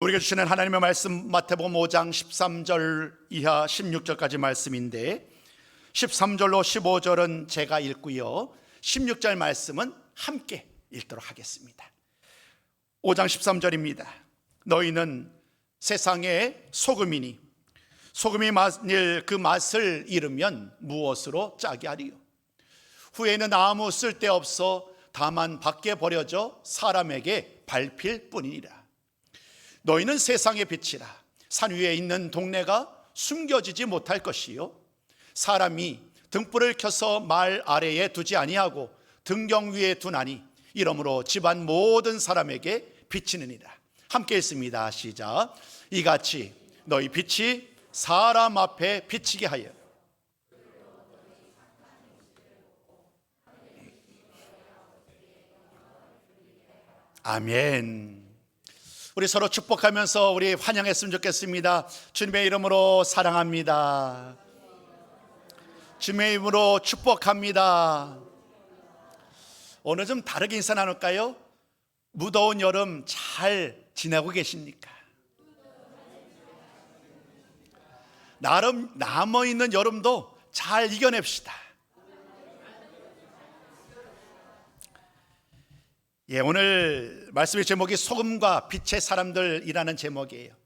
우리가 주시는 하나님의 말씀 마태복음 5장 13절 이하 16절까지 말씀인데 13절로 15절은 제가 읽고요 16절 말씀은 함께 읽도록 하겠습니다. 5장 13절입니다. 너희는 세상의 소금이니 소금이 만일 그 맛을 잃으면 무엇으로 짜게 하리요? 후에는 아무 쓸데없어 다만 밖에 버려져 사람에게 밟힐 뿐이니라. 너희는 세상의 빛이라. 산 위에 있는 동네가 숨겨지지 못할 것이요 사람이 등불을 켜서 말 아래에 두지 아니하고 등경 위에 두나니 이러므로 집안 모든 사람에게 비치느니라. 함께 읽습니다. 시작. 이같이 너희 빛이 사람 앞에 비치게 하여. 아멘. 우리 서로 축복하면서 우리 환영했으면 좋겠습니다. 주님의 이름으로 사랑합니다. 주님의 이름으로 축복합니다. 오늘 좀 다르게 인사 나눌까요? 무더운 여름 잘 지내고 계십니까? 나름 남아있는 여름도 잘 이겨냅시다. 오늘 말씀의 제목이 소금과 빛의 사람들이라는 제목이에요.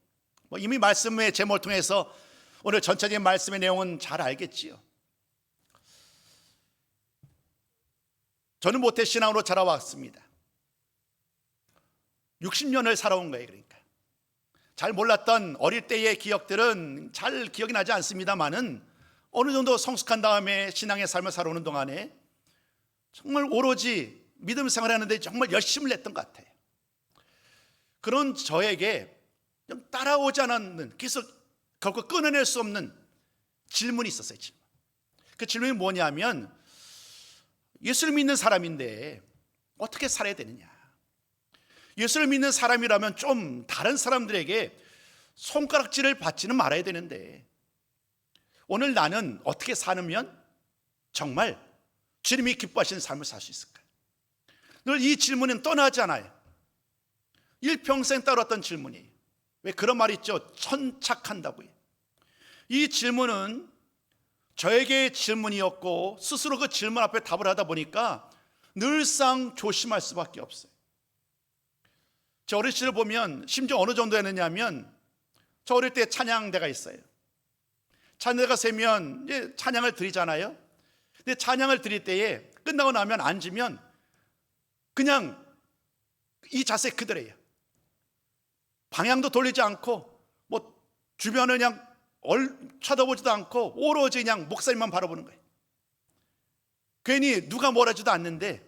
이미 말씀의 제목을 통해서 오늘 전체적인 말씀의 내용은 잘 알겠지요. 저는 모태신앙으로 자라왔습니다. 60년을 살아온 거예요. 그러니까 잘 몰랐던 어릴 때의 기억들은 잘 기억이 나지 않습니다만은 어느 정도 성숙한 다음에 신앙의 삶을 살아오는 동안에 정말 오로지 믿음 생활하는데 정말 열심을 냈던 것 같아요. 그런 저에게 좀 따라오지 않는, 계속 결코 끊어낼 수 없는 질문이 있었어요. 그 질문이 뭐냐면 예수를 믿는 사람인데 어떻게 살아야 되느냐. 예수를 믿는 사람이라면 좀 다른 사람들에게 손가락질을 받지는 말아야 되는데 오늘 나는 어떻게 사면 정말 주님이 기뻐하시는 삶을 살 수 있을까? 늘 이 질문은 떠나지 않아요. 일평생 따라왔던 질문이에요. 왜 그런 말이 있죠? 천착한다고요. 이 질문은 저에게의 질문이었고 스스로 그 질문 앞에 답을 하다 보니까 늘상 조심할 수밖에 없어요. 저 어릴 시절 보면 심지어 어느 정도였느냐면 저 어릴 때 찬양대가 있어요. 찬양대가 세면 이제 찬양을 드리잖아요. 근데 찬양을 드릴 때에 끝나고 나면 앉으면 그냥 이 자세 그대로예요. 방향도 돌리지 않고 주변을 그냥 쳐다보지도 않고 오로지 그냥 목사님만 바라보는 거예요. 괜히 누가 뭐라 하지도 않는데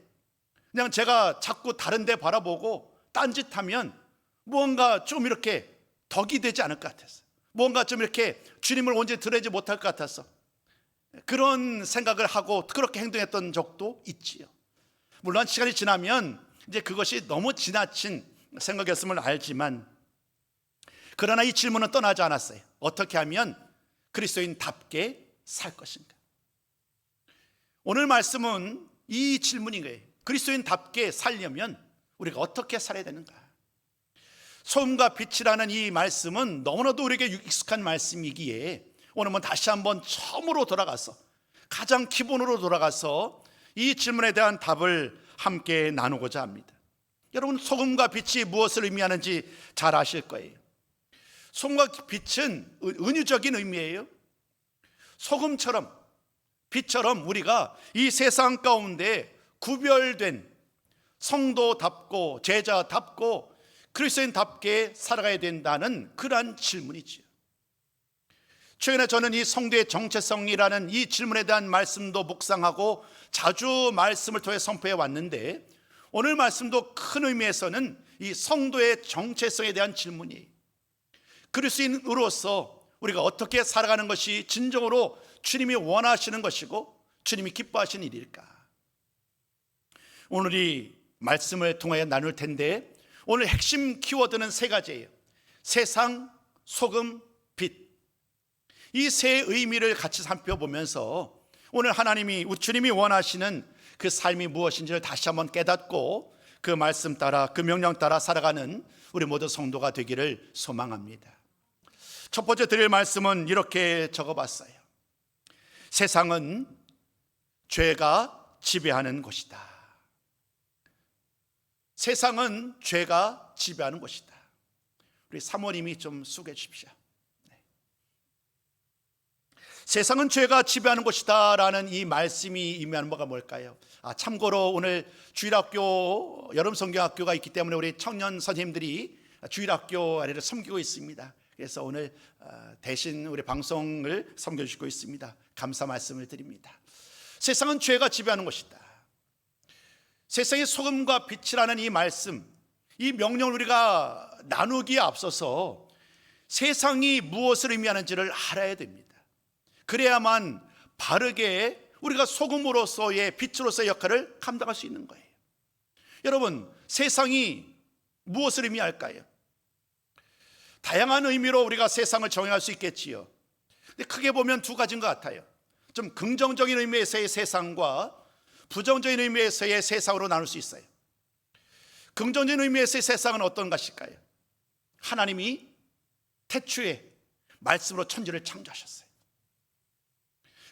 그냥 제가 자꾸 다른 데 바라보고 딴짓하면 무언가 좀 이렇게 덕이 되지 않을 것 같았어요. 무언가 좀 이렇게 주님을 온전히 드러내지 못할 것 같아서 그런 생각을 하고 그렇게 행동했던 적도 있지요. 물론 시간이 지나면 이제 그것이 너무 지나친 생각이었음을 알지만 그러나 이 질문은 떠나지 않았어요. 어떻게 하면 그리스도인답게 살 것인가? 오늘 말씀은 이 질문인 거예요. 그리스도인답게 살려면 우리가 어떻게 살아야 되는가? 소금과 빛이라는 이 말씀은 너무나도 우리에게 익숙한 말씀이기에 오늘은 다시 한번 처음으로 돌아가서 가장 기본으로 돌아가서 이 질문에 대한 답을 함께 나누고자 합니다. 여러분, 소금과 빛이 무엇을 의미하는지 잘 아실 거예요. 소금과 빛은 은유적인 의미예요. 소금처럼 빛처럼 우리가 이 세상 가운데 구별된 성도답고 제자답고 그리스도인답게 살아가야 된다는 그러한 질문이지요. 최근에 저는 이 성도의 정체성이라는 이 질문에 대한 말씀도 묵상하고 자주 말씀을 통해 선포해 왔는데 오늘 말씀도 큰 의미에서는 이 성도의 정체성에 대한 질문이에요. 그리스도인으로서 우리가 어떻게 살아가는 것이 진정으로 주님이 원하시는 것이고 주님이 기뻐하시는 일일까? 오늘 이 말씀을 통하여 나눌 텐데 오늘 핵심 키워드는 세 가지예요. 세상, 소금, 빛. 이 세 의미를 같이 살펴보면서 오늘 하나님이 주님이 원하시는 그 삶이 무엇인지를 다시 한번 깨닫고 그 말씀 따라, 그 명령 따라 살아가는 우리 모두 성도가 되기를 소망합니다. 첫 번째 드릴 말씀은 이렇게 적어봤어요. 세상은 죄가 지배하는 곳이다. 세상은 죄가 지배하는 곳이다. 우리 사모님이 좀 숙여 주십시오. 세상은 죄가 지배하는 곳이다 라는 이 말씀이 의미하는 바가 뭘까요? 참고로 오늘 주일학교 여름성경학교가 있기 때문에 우리 청년 선생님들이 주일학교 아래를 섬기고 있습니다. 그래서 오늘 대신 우리 방송을 섬겨주시고 있습니다. 감사 말씀을 드립니다. 세상은 죄가 지배하는 곳이다. 세상의 소금과 빛이라는 이 말씀, 이 명령을 우리가 나누기에 앞서서 세상이 무엇을 의미하는지를 알아야 됩니다. 그래야만 바르게 우리가 소금으로서의 빛으로서의 역할을 감당할 수 있는 거예요. 여러분, 세상이 무엇을 의미할까요? 다양한 의미로 우리가 세상을 정의할 수 있겠지요. 근데 크게 보면 두 가지인 것 같아요. 좀 긍정적인 의미에서의 세상과 부정적인 의미에서의 세상으로 나눌 수 있어요. 긍정적인 의미에서의 세상은 어떤 것일까요? 하나님이 태초에 말씀으로 천지를 창조하셨어요.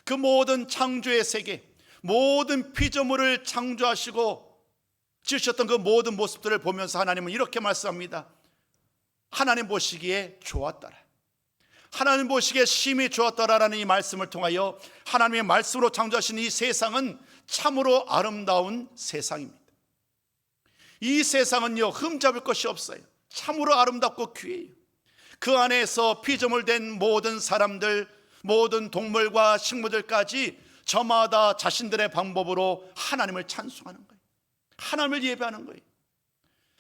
그 모든 창조의 세계, 모든 피조물을 창조하시고 지으셨던 그 모든 모습들을 보면서 하나님은 이렇게 말씀합니다. 하나님 보시기에 좋았더라. 하나님 보시기에 심히 좋았더라라는 이 말씀을 통하여 하나님의 말씀으로 창조하신 이 세상은 참으로 아름다운 세상입니다. 이 세상은요, 흠잡을 것이 없어요. 참으로 아름답고 귀해요. 그 안에서 피조물된 모든 사람들, 모든 동물과 식물들까지 저마다 자신들의 방법으로 하나님을 찬송하는 거예요. 하나님을 예배하는 거예요.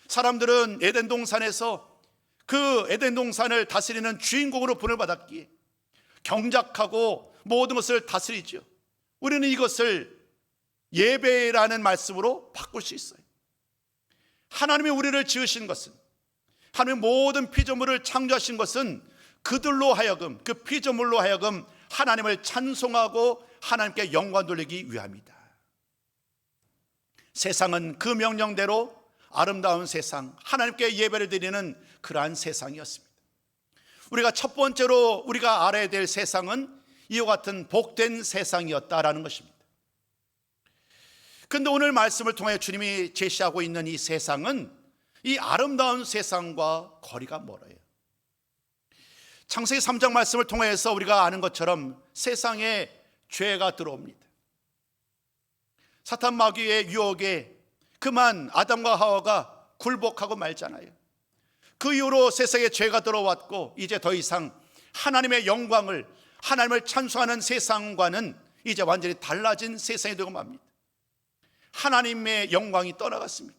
사람들은 에덴 동산에서 그 에덴 동산을 다스리는 주인공으로 분을 받았기에 경작하고 모든 것을 다스리죠. 우리는 이것을 예배라는 말씀으로 바꿀 수 있어요. 하나님이 우리를 지으신 것은, 하나님의 모든 피조물을 창조하신 것은 그들로 하여금, 그 피조물로 하여금 하나님을 찬송하고 하나님께 영광 돌리기 위함이다. 세상은 그 명령대로 아름다운 세상, 하나님께 예배를 드리는 그러한 세상이었습니다. 우리가 첫 번째로 우리가 알아야 될 세상은 이와 같은 복된 세상이었다라는 것입니다. 그런데 오늘 말씀을 통해 주님이 제시하고 있는 이 세상은 이 아름다운 세상과 거리가 멀어요. 창세기 3장 말씀을 통해서 우리가 아는 것처럼 세상에 죄가 들어옵니다. 사탄 마귀의 유혹에 그만 아담과 하와가 굴복하고 말잖아요. 그 이후로 세상에 죄가 들어왔고 이제 더 이상 하나님의 영광을, 하나님을 찬송하는 세상과는 이제 완전히 달라진 세상이 되고 맙니다. 하나님의 영광이 떠나갔습니다.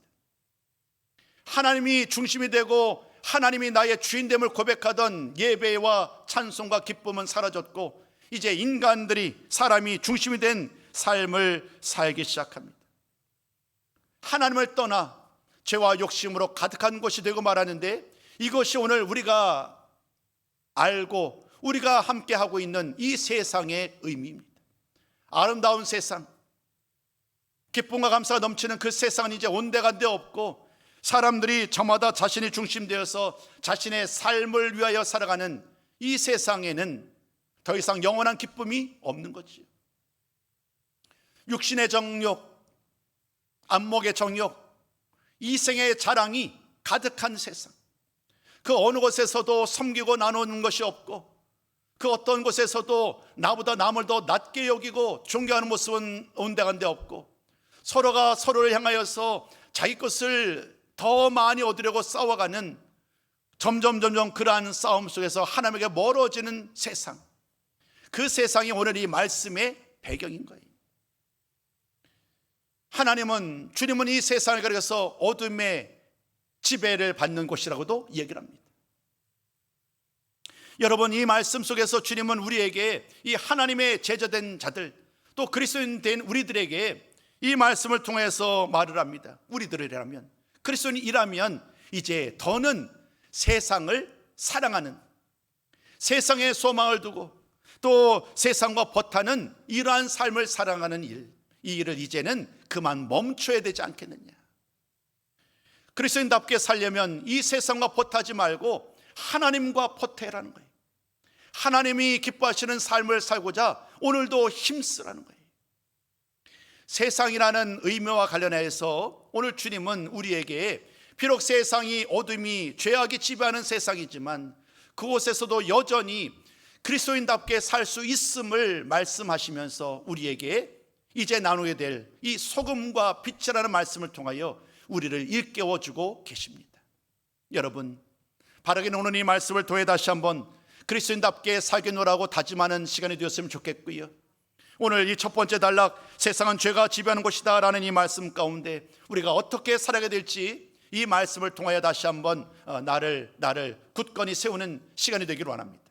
하나님이 중심이 되고 하나님이 나의 주인됨을 고백하던 예배와 찬송과 기쁨은 사라졌고 이제 인간들이, 사람이 중심이 된 삶을 살기 시작합니다. 하나님을 떠나 죄와 욕심으로 가득한 곳이 되고 말하는데, 이것이 오늘 우리가 알고 우리가 함께하고 있는 이 세상의 의미입니다. 아름다운 세상, 기쁨과 감사가 넘치는 그 세상은 이제 온데간데 없고 사람들이 저마다 자신이 중심되어서 자신의 삶을 위하여 살아가는 이 세상에는 더 이상 영원한 기쁨이 없는 거지요. 육신의 정욕, 안목의 정욕, 이생의 자랑이 가득한 세상, 그 어느 곳에서도 섬기고 나누는 것이 없고 그 어떤 곳에서도 나보다 남을 더 낮게 여기고 존경하는 모습은 온데간데 없고 서로가 서로를 향하여서 자기 것을 더 많이 얻으려고 싸워가는 점점 그러한 싸움 속에서 하나님에게 멀어지는 세상, 그 세상이 오늘 이 말씀의 배경인 거예요. 하나님은, 주님은 이 세상을 가리켜서 어둠의 지배를 받는 곳이라고도 얘기를 합니다. 여러분, 이 말씀 속에서 주님은 우리에게, 이 하나님의 제자된 자들, 또 그리스도인 된 우리들에게 이 말씀을 통해서 말을 합니다. 우리들이라면, 그리스도인이라면 이제 더는 세상을 사랑하는, 세상에 소망을 두고 또 세상과 버타는 이러한 삶을 사랑하는 일, 이 일을 이제는 그만 멈춰야 되지 않겠느냐. 그리스도인답게 살려면 이 세상과 포태하지 말고 하나님과 포태라는 거예요. 하나님이 기뻐하시는 삶을 살고자 오늘도 힘쓰라는 거예요. 세상이라는 의미와 관련해서 오늘 주님은 우리에게 비록 세상이 어둠이 죄악이 지배하는 세상이지만 그곳에서도 여전히 그리스도인답게 살 수 있음을 말씀하시면서 우리에게 이제 나누게 될 이 소금과 빛이라는 말씀을 통하여 우리를 일깨워주고 계십니다. 여러분, 바르게 오늘 이 말씀을 통해 다시 한번 그리스도인답게 살겠노라고 다짐하는 시간이 되었으면 좋겠고요. 오늘 이 첫 번째 단락, 세상은 죄가 지배하는 곳이다 라는 이 말씀 가운데 우리가 어떻게 살아가야 될지 이 말씀을 통하여 다시 한번 나를 굳건히 세우는 시간이 되기를 원합니다.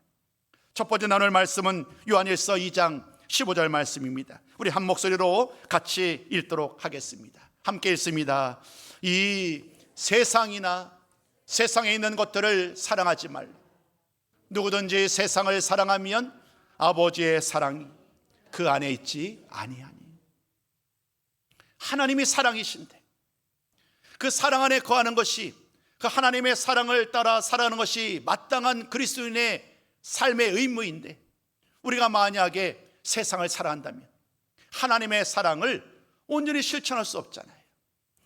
첫 번째 나눌 말씀은 요한일서 2장 15절 말씀입니다. 우리 한 목소리로 같이 읽도록 하겠습니다. 함께 읽습니다. 이 세상이나 세상에 있는 것들을 사랑하지 말라. 누구든지 세상을 사랑하면 아버지의 사랑이 그 안에 있지 아니하니. 하나님이 사랑이신데 그 사랑 안에 거하는 것이, 그 하나님의 사랑을 따라 살아가는 것이 마땅한 그리스도인의 삶의 의무인데, 우리가 만약에 세상을 사랑한다면 하나님의 사랑을 온전히 실천할 수 없잖아요.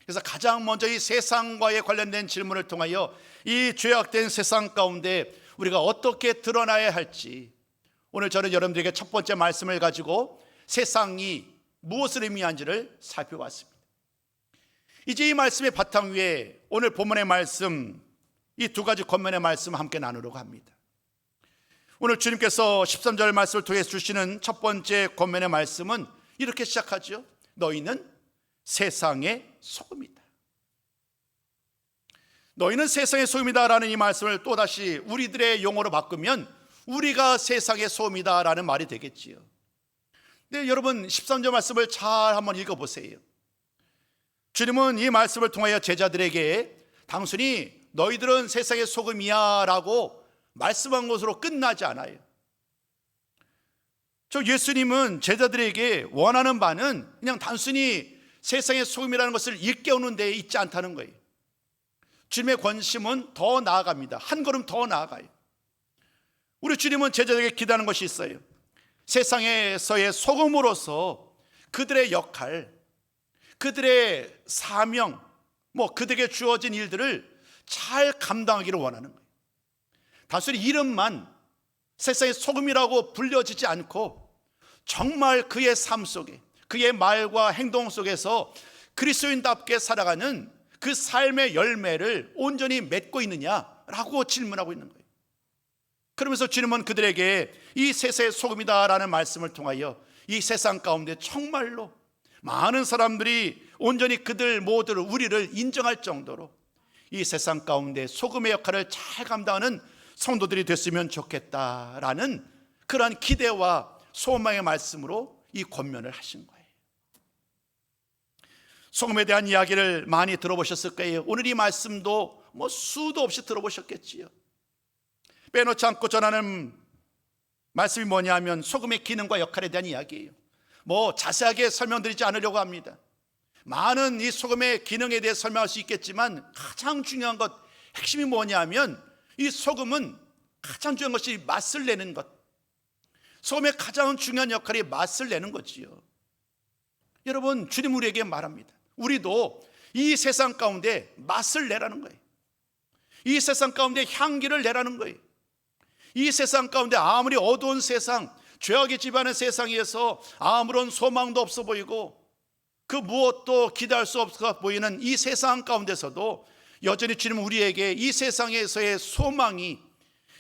그래서 가장 먼저 이 세상과의 관련된 질문을 통하여 이 죄악된 세상 가운데 우리가 어떻게 드러나야 할지, 오늘 저는 여러분들에게 첫 번째 말씀을 가지고 세상이 무엇을 의미한지를 살펴봤습니다. 이제 이 말씀의 바탕 위에 오늘 본문의 말씀, 이 두 가지 권면의 말씀 함께 나누려고 합니다. 오늘 주님께서 13절 말씀을 통해 주시는 첫 번째 권면의 말씀은 이렇게 시작하죠. 너희는 세상의 소금이다. 너희는 세상의 소금이다 라는 이 말씀을 또다시 우리들의 용어로 바꾸면 우리가 세상의 소금이다 라는 말이 되겠지요. 근데 여러분 13절 말씀을 잘 한번 읽어보세요. 주님은 이 말씀을 통하여 제자들에게 단순히 너희들은 세상의 소금이야 라고 말씀한 것으로 끝나지 않아요. 예수님은 제자들에게 원하는 바는 그냥 단순히 세상의 소금이라는 것을 일깨우는 데 있지 않다는 거예요. 주님의 관심은 더 나아갑니다. 한 걸음 더 나아가요. 우리 주님은 제자들에게 기대하는 것이 있어요. 세상에서의 소금으로서 그들의 역할, 그들의 사명, 그들에게 주어진 일들을 잘 감당하기를 원하는 거예요. 단순히 이름만 세상의 소금이라고 불려지지 않고 정말 그의 삶 속에, 그의 말과 행동 속에서 그리스도인답게 살아가는 그 삶의 열매를 온전히 맺고 있느냐라고 질문하고 있는 거예요. 그러면서 주님은 그들에게 이 세상의 소금이다라는 말씀을 통하여 이 세상 가운데 정말로 많은 사람들이 온전히 그들 모두를, 우리를 인정할 정도로 이 세상 가운데 소금의 역할을 잘 감당하는 성도들이 됐으면 좋겠다라는 그러한 기대와 소망의 말씀으로 이 권면을 하신 거예요. 소금에 대한 이야기를 많이 들어보셨을 거예요. 오늘 이 말씀도 수도 없이 들어보셨겠지요. 빼놓지 않고 전하는 말씀이 뭐냐면 소금의 기능과 역할에 대한 이야기예요. 자세하게 설명드리지 않으려고 합니다. 많은 이 소금의 기능에 대해 설명할 수 있겠지만 가장 중요한 것, 핵심이 뭐냐면 이 소금은 가장 중요한 것이 맛을 내는 것. 소금의 가장 중요한 역할이 맛을 내는 거지요. 여러분, 주님 우리에게 말합니다. 우리도 이 세상 가운데 맛을 내라는 거예요. 이 세상 가운데 향기를 내라는 거예요. 이 세상 가운데 아무리 어두운 세상, 죄악이 지배하는 세상에서 아무런 소망도 없어 보이고 그 무엇도 기대할 수 없어 보이는 이 세상 가운데서도 여전히 주님은 우리에게 이 세상에서의 소망이,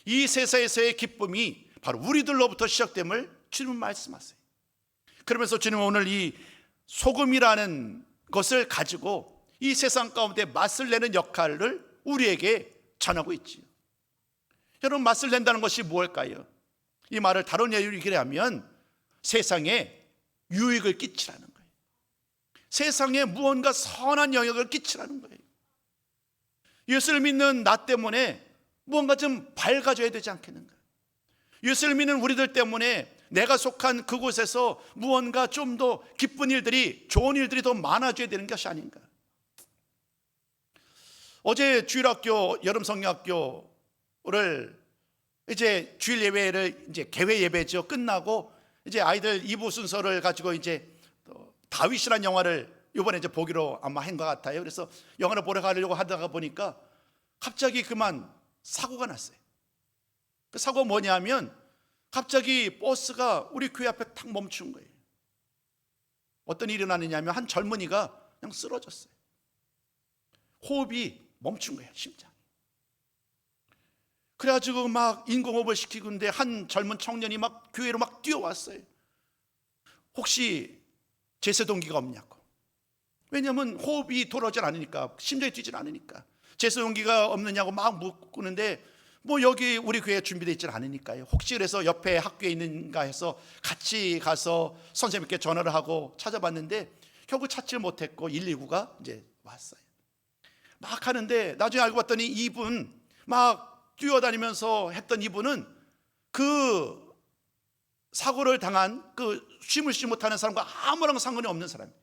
이 세상에서의 기쁨이 바로 우리들로부터 시작됨을 주님은 말씀하세요. 그러면서 주님은 오늘 이 소금이라는 것을 가지고 이 세상 가운데 맛을 내는 역할을 우리에게 전하고 있지요. 여러분, 맛을 낸다는 것이 무엇일까요? 이 말을 다른 예로 얘기하면 세상에 유익을 끼치라는 거예요. 세상에 무언가 선한 영향을 끼치라는 거예요. 예수를 믿는 나 때문에 무언가 좀 밝아져야 되지 않겠는가? 예수를 믿는 우리들 때문에 내가 속한 그곳에서 무언가 좀 더 기쁜 일들이, 좋은 일들이 더 많아져야 되는 것이 아닌가? 어제 주일학교 여름 성경학교를 이제 주일 예배를 이제 개회 예배죠. 끝나고 이제 아이들 2부 순서를 가지고 이제 다윗이라는 영화를 이번에 이제 보기로 아마 한 것 같아요. 그래서 영화를 보러 가려고 하다가 보니까 갑자기 그만 사고가 났어요. 그 사고가 뭐냐면 갑자기 버스가 우리 교회 앞에 탁 멈춘 거예요. 어떤 일이 일어나느냐면 한 젊은이가 그냥 쓰러졌어요. 호흡이 멈춘 거예요, 심장. 그래가지고 막 인공호흡을 시키고 있는데 한 젊은 청년이 막 교회로 막 뛰어왔어요. 혹시 제세동기가 없냐고. 왜냐하면 호흡이 돌아오질 않으니까, 심장이 뛰질 않으니까. 제세동기가 없느냐고 막 묻는데 뭐 여기 우리 교회에 준비되어 있질 않으니까요. 혹시 그래서 옆에 학교에 있는가 해서 같이 가서 선생님께 전화를 하고 찾아봤는데 결국 찾지를 못했고 119가 이제 왔어요. 막 하는데 나중에 알고 봤더니 이분 막 뛰어다니면서 했던 이분은 그 사고를 당한 그 쉼을 쉬지 못하는 사람과 아무런 상관이 없는 사람이에요.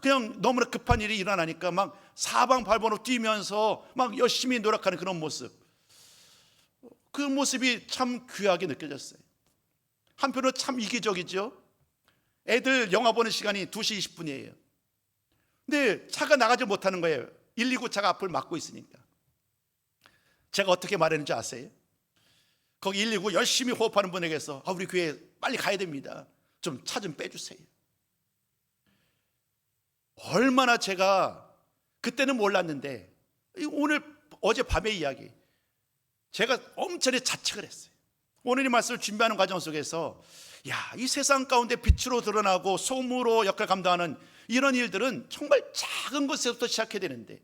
그냥 너무나 급한 일이 일어나니까 막 사방팔번으로 뛰면서 막 열심히 노력하는 그런 모습. 그 모습이 참 귀하게 느껴졌어요. 한편으로 참 이기적이죠. 애들 영화 보는 시간이 2시 20분이에요. 근데 차가 나가지 못하는 거예요. 119 차가 앞을 막고 있으니까. 제가 어떻게 말했는지 아세요? 거기 119 열심히 호흡하는 분에게서 우리 교회 빨리 가야 됩니다. 좀 차 좀 빼주세요. 얼마나 제가 그때는 몰랐는데 오늘 어젯밤의 이야기 제가 엄청나게 자책을 했어요. 오늘 이 말씀을 준비하는 과정 속에서 이 세상 가운데 빛으로 드러나고 소금으로 역할을 감당하는 이런 일들은 정말 작은 것에서부터 시작해야 되는데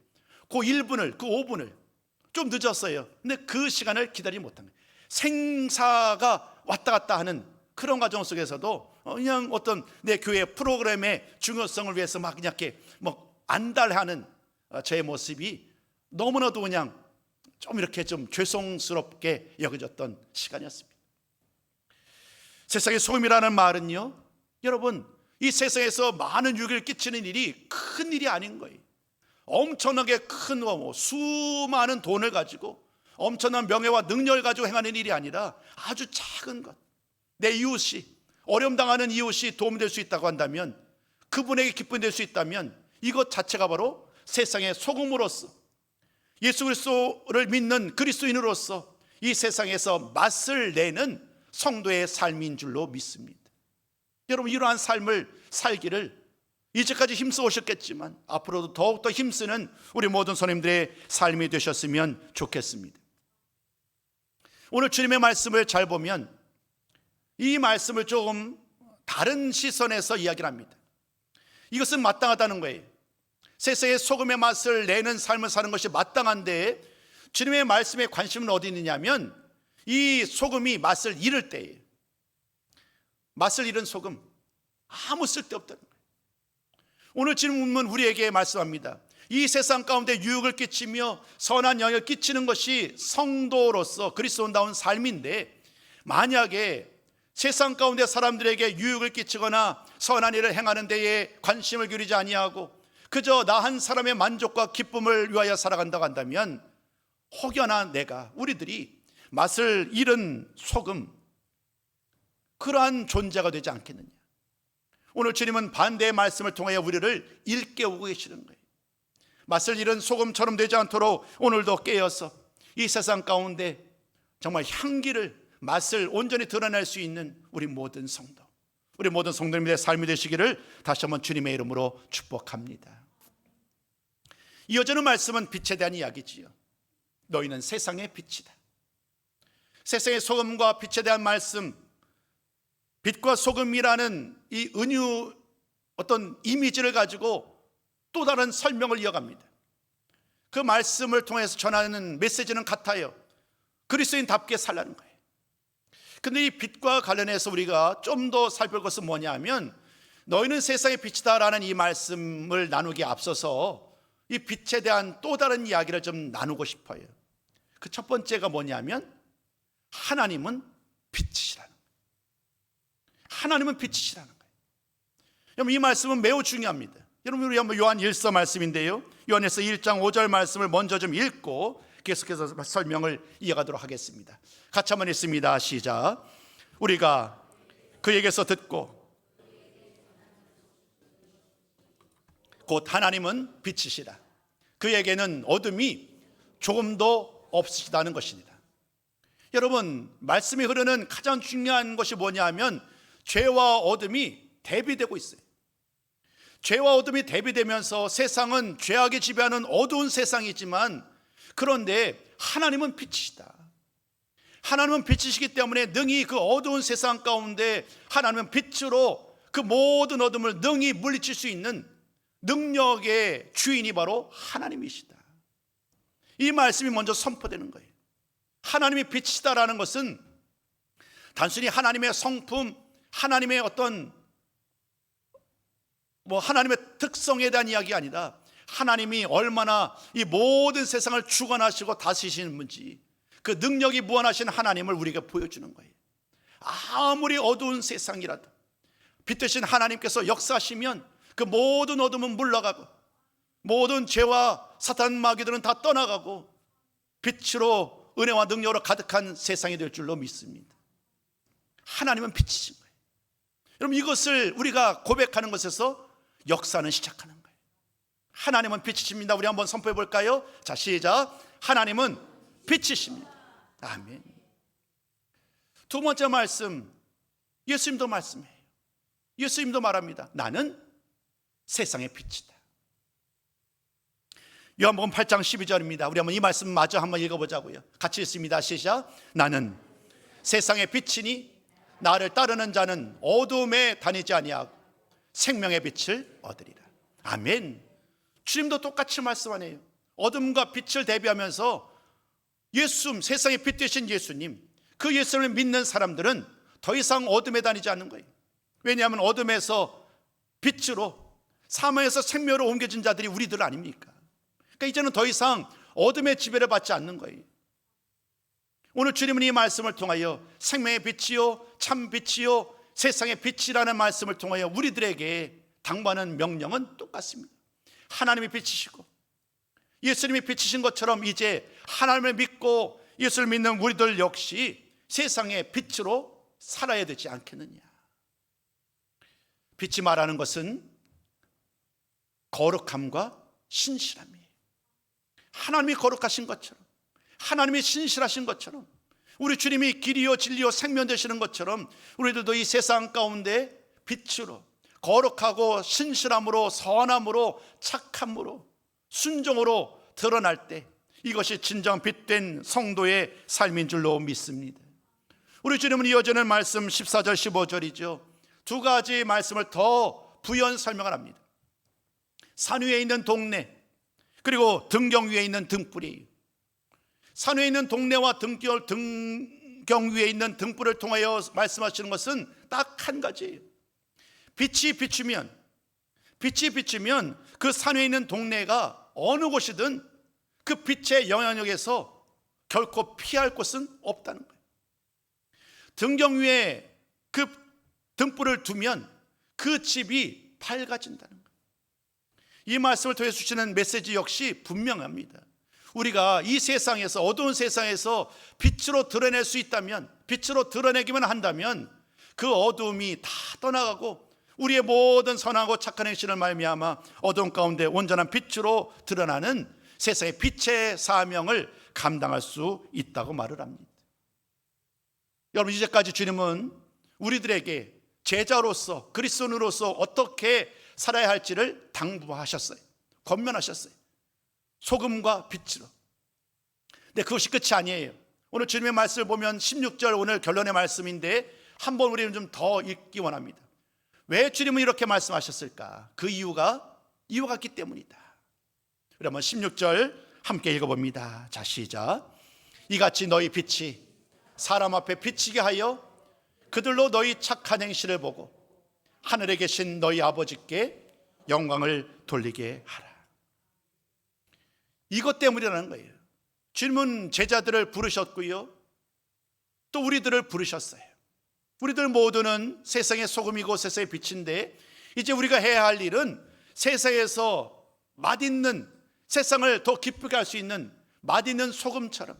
그 1분을 그 5분을 좀 늦었어요. 근데 그 시간을 기다리지 못한 거예요. 생사가 왔다 갔다 하는 그런 과정 속에서도 그냥 어떤 내 교회 프로그램의 중요성을 위해서 막 그냥 이렇게 뭐 안달하는 저의 모습이 너무나도 그냥 좀 이렇게 좀 죄송스럽게 여겨졌던 시간이었습니다. 세상의 소금이라는 말은요, 여러분 이 세상에서 많은 유익을 끼치는 일이 큰 일이 아닌 거예요. 엄청나게 큰 수많은 돈을 가지고 엄청난 명예와 능력을 가지고 행하는 일이 아니라 아주 작은 것, 내 이웃이 어려움 당하는 이웃이 도움이 될 수 있다고 한다면, 그분에게 기쁨이 될 수 있다면 이것 자체가 바로 세상의 소금으로서 예수 그리스도를 믿는 그리스도인으로서 이 세상에서 맛을 내는 성도의 삶인 줄로 믿습니다. 여러분 이러한 삶을 살기를 이제까지 힘써 오셨겠지만 앞으로도 더욱더 힘쓰는 우리 모든 성도님들의 삶이 되셨으면 좋겠습니다. 오늘 주님의 말씀을 잘 보면 이 말씀을 조금 다른 시선에서 이야기를 합니다. 이것은 마땅하다는 거예요. 세상의 소금의 맛을 내는 삶을 사는 것이 마땅한데 주님의 말씀에 관심은 어디 있느냐면 이 소금이 맛을 잃을 때예요. 맛을 잃은 소금 아무 쓸데없다는 거예요. 오늘 주님은 우리에게 말씀합니다. 이 세상 가운데 유익을 끼치며 선한 영향을 끼치는 것이 성도로서 그리스도인다운 삶인데, 만약에 세상 가운데 사람들에게 유익을 끼치거나 선한 일을 행하는 데에 관심을 기울이지 아니하고 그저 나 한 사람의 만족과 기쁨을 위하여 살아간다고 한다면 혹여나 우리들이 맛을 잃은 소금, 그러한 존재가 되지 않겠느냐. 오늘 주님은 반대의 말씀을 통하여 우리를 일깨우고 계시는 거예요. 맛을 잃은 소금처럼 되지 않도록 오늘도 깨어서 이 세상 가운데 정말 향기를, 맛을 온전히 드러낼 수 있는 우리 모든 성도, 우리 모든 성도님들의 삶이 되시기를 다시 한번 주님의 이름으로 축복합니다. 이어지는 말씀은 빛에 대한 이야기지요. 너희는 세상의 빛이다. 세상의 소금과 빛에 대한 말씀, 빛과 소금이라는 이 은유 어떤 이미지를 가지고 또 다른 설명을 이어갑니다. 그 말씀을 통해서 전하는 메시지는 같아요. 그리스도인답게 살라는 거예요. 근데 이 빛과 관련해서 우리가 좀 더 살펴볼 것은 뭐냐 하면, 너희는 세상의 빛이다라는 이 말씀을 나누기에 앞서서 이 빛에 대한 또 다른 이야기를 좀 나누고 싶어요. 그 첫 번째가 뭐냐면 하나님은 빛이시라는 거예요. 하나님은 빛이시라는 거예요. 여러분 이 말씀은 매우 중요합니다. 여러분 우리 한번 요한 1서 말씀인데요, 요한에서 1장 5절 말씀을 먼저 좀 읽고 계속해서 설명을 이어가도록 하겠습니다. 같이 한번 읽습니다. 시작. 우리가 그에게서 듣고 곧 하나님은 빛이시라. 그에게는 어둠이 조금도 없으시다는 것입니다. 여러분, 말씀이 흐르는 가장 중요한 것이 뭐냐면 죄와 어둠이 대비되고 있어요. 죄와 어둠이 대비되면서 세상은 죄악이 지배하는 어두운 세상이지만, 그런데 하나님은 빛이시다. 하나님은 빛이시기 때문에 능히 그 어두운 세상 가운데 하나님은 빛으로 그 모든 어둠을 능히 물리칠 수 있는 능력의 주인이 바로 하나님이시다. 이 말씀이 먼저 선포되는 거예요. 하나님이 빛이시다라는 것은 단순히 하나님의 성품, 하나님의 어떤 하나님의 특성에 대한 이야기가 아니라 하나님이 얼마나 이 모든 세상을 주관하시고 다스리시는 분지, 그 능력이 무한하신 하나님을 우리에게 보여주는 거예요. 아무리 어두운 세상이라도 빛 대신 하나님께서 역사하시면 그 모든 어둠은 물러가고 모든 죄와 사탄 마귀들은 다 떠나가고 빛으로 은혜와 능력으로 가득한 세상이 될 줄로 믿습니다. 하나님은 빛이신 거예요. 여러분, 이것을 우리가 고백하는 것에서 역사는 시작하는 거예요. 하나님은 빛이십니다. 우리 한번 선포해 볼까요? 자, 시작. 하나님은 빛이십니다. 아멘. 두 번째 말씀, 예수님도 말씀해요. 예수님도 말합니다. 나는 세상의 빛이다. 요한복음 8장 12절입니다. 우리 한번 이 말씀 마저 한번 읽어보자고요. 같이 읽습니다. 시작. 나는 세상의 빛이니 나를 따르는 자는 어둠에 다니지 아니하고 생명의 빛을 얻으리라. 아멘. 주님도 똑같이 말씀하네요. 어둠과 빛을 대비하면서 예수, 세상의 빛 되신 예수님, 그 예수님을 믿는 사람들은 더 이상 어둠에 다니지 않는 거예요. 왜냐하면 어둠에서 빛으로, 사망에서 생명으로 옮겨진 자들이 우리들 아닙니까? 그러니까 이제는 더 이상 어둠의 지배를 받지 않는 거예요. 오늘 주님은 이 말씀을 통하여 생명의 빛이요 참 빛이요 세상의 빛이라는 말씀을 통하여 우리들에게 당부하는 명령은 똑같습니다. 하나님이 빛이시고 예수님이 빛이신 것처럼 이제 하나님을 믿고 예수를 믿는 우리들 역시 세상의 빛으로 살아야 되지 않겠느냐. 빛이 말하는 것은 거룩함과 신실함이에요. 하나님이 거룩하신 것처럼, 하나님이 신실하신 것처럼, 우리 주님이 길이요 진리요 생명 되시는 것처럼 우리들도 이 세상 가운데 빛으로, 거룩하고 신실함으로, 선함으로, 착함으로, 순종으로 드러날 때 이것이 진정 빛된 성도의 삶인 줄로 믿습니다. 우리 주님은 이어지는 말씀 14절 15절이죠. 두 가지 말씀을 더 부연 설명을 합니다. 산 위에 있는 동네, 그리고 등경 위에 있는 등불이에요. 산 위에 있는 동네와 등경 위에 있는 등불을 통하여 말씀하시는 것은 딱 한 가지예요. 빛이 비추면 그 산 위에 있는 동네가 어느 곳이든 그 빛의 영향력에서 결코 피할 곳은 없다는 거예요. 등경 위에 그 등불을 두면 그 집이 밝아진다는 거예요. 이 말씀을 통해 주시는 메시지 역시 분명합니다. 우리가 이 세상에서, 어두운 세상에서 빛으로 드러낼 수 있다면, 빛으로 드러내기만 한다면 그 어두움이 다 떠나가고 우리의 모든 선하고 착한 행실을 말미암아 어두운 가운데 온전한 빛으로 드러나는 세상의 빛의 사명을 감당할 수 있다고 말을 합니다. 여러분, 이제까지 주님은 우리들에게 제자로서, 그리스도인으로서 어떻게 살아야 할지를 당부하셨어요. 권면하셨어요. 소금과 빛으로. 근데 그것이 끝이 아니에요. 오늘 주님의 말씀을 보면 16절, 오늘 결론의 말씀인데 한번 우리는 좀 더 읽기 원합니다. 왜 주님은 이렇게 말씀하셨을까? 그 이유가 있기 때문이다. 그러면 16절 함께 읽어봅니다. 자, 시작. 이같이 너희 빛이 사람 앞에 비치게 하여 그들로 너희 착한 행실을 보고 하늘에 계신 너희 아버지께 영광을 돌리게 하라. 이것 때문이라는 거예요. 주님은 제자들을 부르셨고요, 또 우리들을 부르셨어요. 우리들 모두는 세상의 소금이고 세상의 빛인데, 이제 우리가 해야 할 일은 세상에서 맛있는, 세상을 더 기쁘게 할 수 있는 맛있는 소금처럼,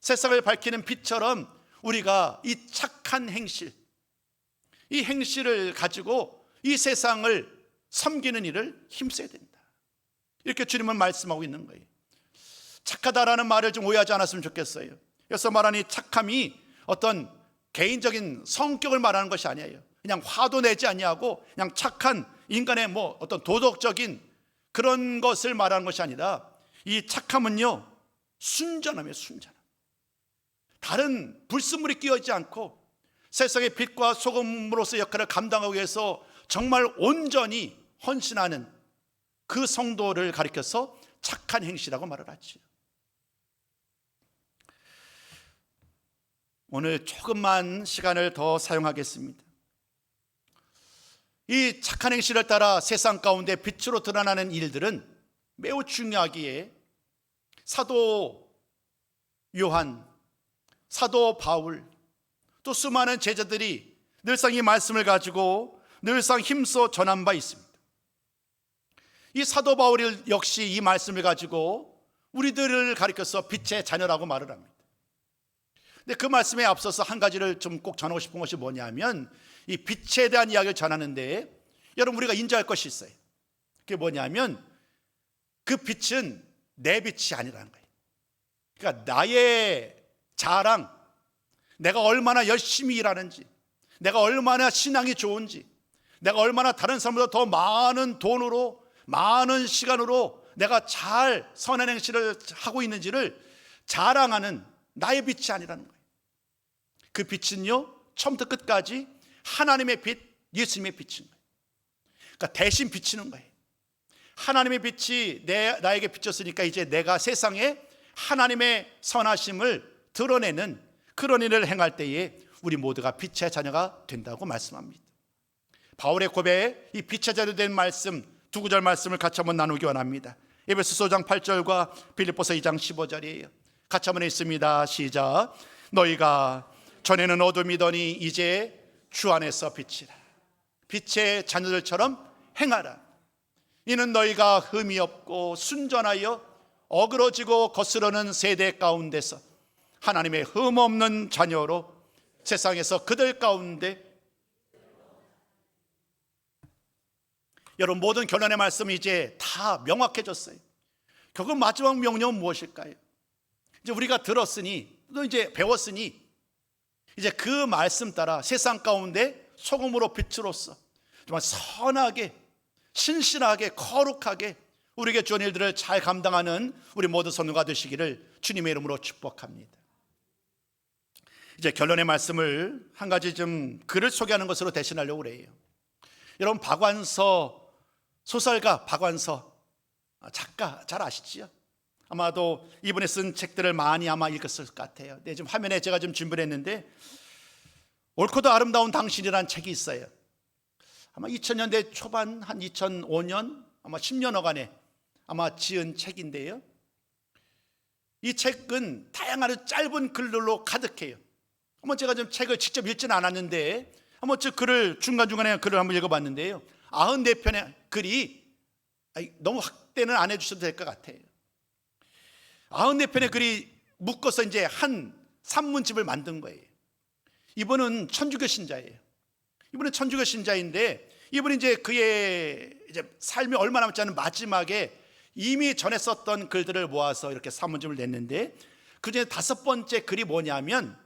세상을 밝히는 빛처럼 우리가 이 착한 행실, 이 행실을 가지고 이 세상을 섬기는 일을 힘써야 된다. 이렇게 주님은 말씀하고 있는 거예요. 착하다라는 말을 좀 오해하지 않았으면 좋겠어요. 그래서 말하는 이 착함이 어떤 개인적인 성격을 말하는 것이 아니에요. 그냥 화도 내지 아니하고 그냥 착한 인간의 어떤 도덕적인 그런 것을 말하는 것이 아니라, 이 착함은요, 순전함이에요. 순전함. 다른 불순물이 끼어있지 않고 세상의 빛과 소금으로서 역할을 감당하기 위해서 정말 온전히 헌신하는 그 성도를 가리켜서 착한 행실이라고 말을 하죠. 오늘 조금만 시간을 더 사용하겠습니다. 이 착한 행실을 따라 세상 가운데 빛으로 드러나는 일들은 매우 중요하기에 사도 요한, 사도 바울, 또 수많은 제자들이 늘상 이 말씀을 가지고 늘상 힘써 전한 바 있습니다. 이 사도 바울 역시 이 말씀을 가지고 우리들을 가리켜서 빛의 자녀라고 말을 합니다. 근데 그 말씀에 앞서서 한 가지를 좀 꼭 전하고 싶은 것이 뭐냐면, 이 빛에 대한 이야기를 전하는데 여러분, 우리가 인지할 것이 있어요. 그게 뭐냐면, 그 빛은 내 빛이 아니라는 거예요. 그러니까 나의 자랑, 내가 얼마나 열심히 일하는지, 내가 얼마나 신앙이 좋은지, 내가 얼마나 다른 사람보다 더 많은 돈으로, 많은 시간으로 내가 잘 선한 행실을 하고 있는지를 자랑하는 나의 빛이 아니라는 거예요. 그 빛은요, 처음부터 끝까지 하나님의 빛, 예수님의 빛인 거예요. 그러니까 대신 비치는 거예요. 하나님의 빛이 나에게 비쳤으니까 이제 내가 세상에 하나님의 선하심을 드러내는 그런 일을 행할 때에 우리 모두가 빛의 자녀가 된다고 말씀합니다. 바울의 고백에 이 빛의 자녀 된 말씀, 두 구절 말씀을 같이 한번 나누기 원합니다. 에베소서 5장 8절과 빌립보서 2장 15절이에요. 같이 한번 읽습니다. 시작. 너희가 전에는 어둠이더니 이제 주 안에서 빛이라. 빛의 자녀들처럼 행하라. 이는 너희가 흠이 없고 순전하여 어그러지고 거스르는 세대 가운데서 하나님의 흠 없는 자녀로 세상에서 그들 가운데, 여러분, 모든 결론의 말씀이 이제 다 명확해졌어요. 결국 마지막 명령은 무엇일까요? 이제 우리가 들었으니, 또 이제 배웠으니, 이제 그 말씀 따라 세상 가운데 소금으로 빛으로서 정말 선하게, 신실하게, 거룩하게 우리에게 주어진 일들을 잘 감당하는 우리 모두 성도가 되시기를 주님의 이름으로 축복합니다. 이제 결론의 말씀을 한 가지 좀 글을 소개하는 것으로 대신하려고 그래요. 여러분, 박완서 소설가, 박완서 작가 잘 아시지요? 아마도 이분이 쓴 책들을 많이 아마 읽었을 것 같아요. 네, 지금 화면에 제가 좀 준비를 했는데, 옳고도 아름다운 당신이라는 책이 있어요. 아마 2000년대 초반, 한 2005년, 아마 10년 어간에 아마 지은 책인데요. 이 책은 다양한 짧은 글들로 가득해요. 한번 제가 좀 책을 직접 읽지는 않았는데 한번 저 글을 중간중간에 글을 한번 읽어봤는데요. 94편의 글이 너무 확대는 안 해주셔도 될 것 같아요. 94편의 글이 묶어서 이제 한 산문집을 만든 거예요. 이분은 천주교 신자예요. 이분은 천주교 신자인데, 이분이 이제 그의 이제 삶이 얼마 남지 않은 마지막에 이미 전에 썼던 글들을 모아서 이렇게 산문집을 냈는데, 그 중에 5번째 글이 뭐냐면,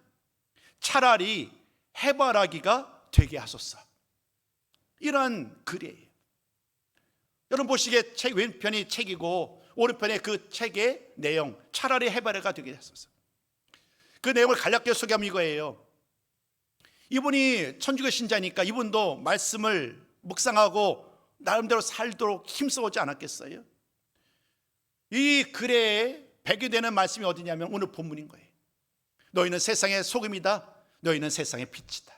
차라리 해바라기가 되게 하소서, 이러한 글이에요. 여러분 보시기에 책 왼편이 책이고 오른편에 그 책의 내용, 차라리 해바라기가 되게 하소서. 그 내용을 간략하게 소개하면 이거예요. 이분이 천주교 신자니까 이분도 말씀을 묵상하고 나름대로 살도록 힘써오지 않았겠어요? 이 글에 배경되는 말씀이 어디냐면 오늘 본문인 거예요. 너희는 세상의 소금이다. 너희는 세상의 빛이다.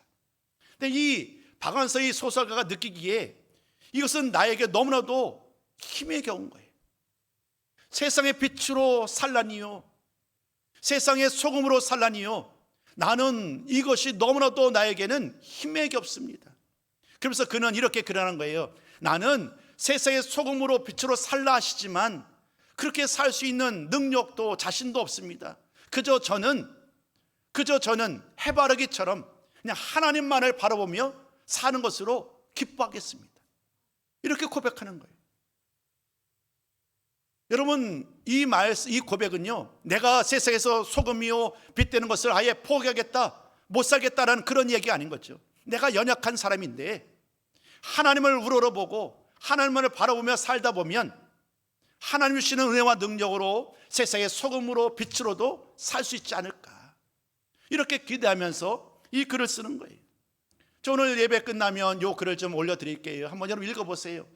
근데 이 박완서의 소설가가 느끼기에 이것은 나에게 너무나도 힘에 겨운 거예요. 세상의 빛으로 살라니요, 세상의 소금으로 살라니요, 나는 이것이 너무나도 나에게는 힘에 겹습니다. 그래서 그는 이렇게 글하는 거예요. 나는 세상의 소금으로 빛으로 살라 하시지만 그렇게 살 수 있는 능력도 자신도 없습니다. 그저 저는 해바라기처럼 그냥 하나님만을 바라보며 사는 것으로 기뻐하겠습니다. 이렇게 고백하는 거예요. 여러분, 이 고백은요, 내가 세상에서 소금이요 빛 되는 것을 아예 포기하겠다, 못 살겠다라는 그런 얘기가 아닌 거죠. 내가 연약한 사람인데 하나님을 우러러보고 하나님을 바라보며 살다 보면 하나님이 주시는 은혜와 능력으로 세상의 소금으로 빛으로도 살 수 있지 않을까, 이렇게 기대하면서 이 글을 쓰는 거예요. 저 오늘 예배 끝나면 이 글을 좀 올려드릴게요. 한번 여러분 읽어보세요.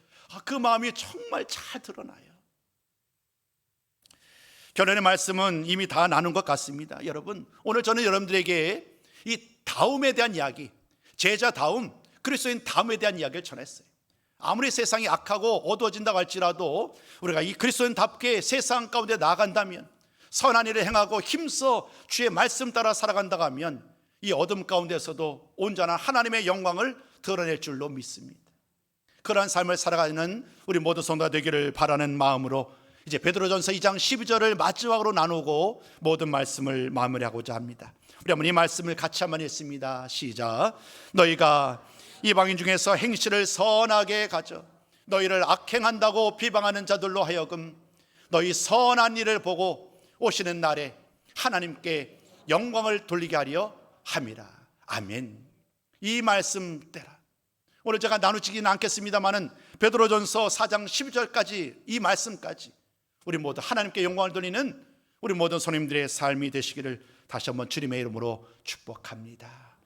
그 마음이 정말 잘 드러나요. 결론의 말씀은 이미 다 나눈 것 같습니다. 여러분, 오늘 저는 여러분들에게 이 다움에 대한 이야기, 제자 다움, 그리스도인 다움에 대한 이야기를 전했어요. 아무리 세상이 악하고 어두워진다고 할지라도 우리가 이 그리스도인답게 세상 가운데 나아간다면, 선한 일을 행하고 힘써 주의 말씀 따라 살아간다고 하면 이 어둠 가운데서도 온전한 하나님의 영광을 드러낼 줄로 믿습니다. 그러한 삶을 살아가는 우리 모두 성도가 되기를 바라는 마음으로 이제 베드로전서 2장 12절을 마지막으로 나누고 모든 말씀을 마무리하고자 합니다. 우리 한번 이 말씀을 같이 한번 읽습니다. 시작. 너희가 이방인 중에서 행실을 선하게 가져 너희를 악행한다고 비방하는 자들로 하여금 너희 선한 일을 보고 오시는 날에 하나님께 영광을 돌리게 하려 함이라. 아멘. 이 말씀대로 오늘 제가 나누지는 않겠습니다만은 베드로전서 4장 12절까지 이 말씀까지 우리 모두 하나님께 영광을 돌리는 우리 모든 손님들의 삶이 되시기를 다시 한번 주님의 이름으로 축복합니다.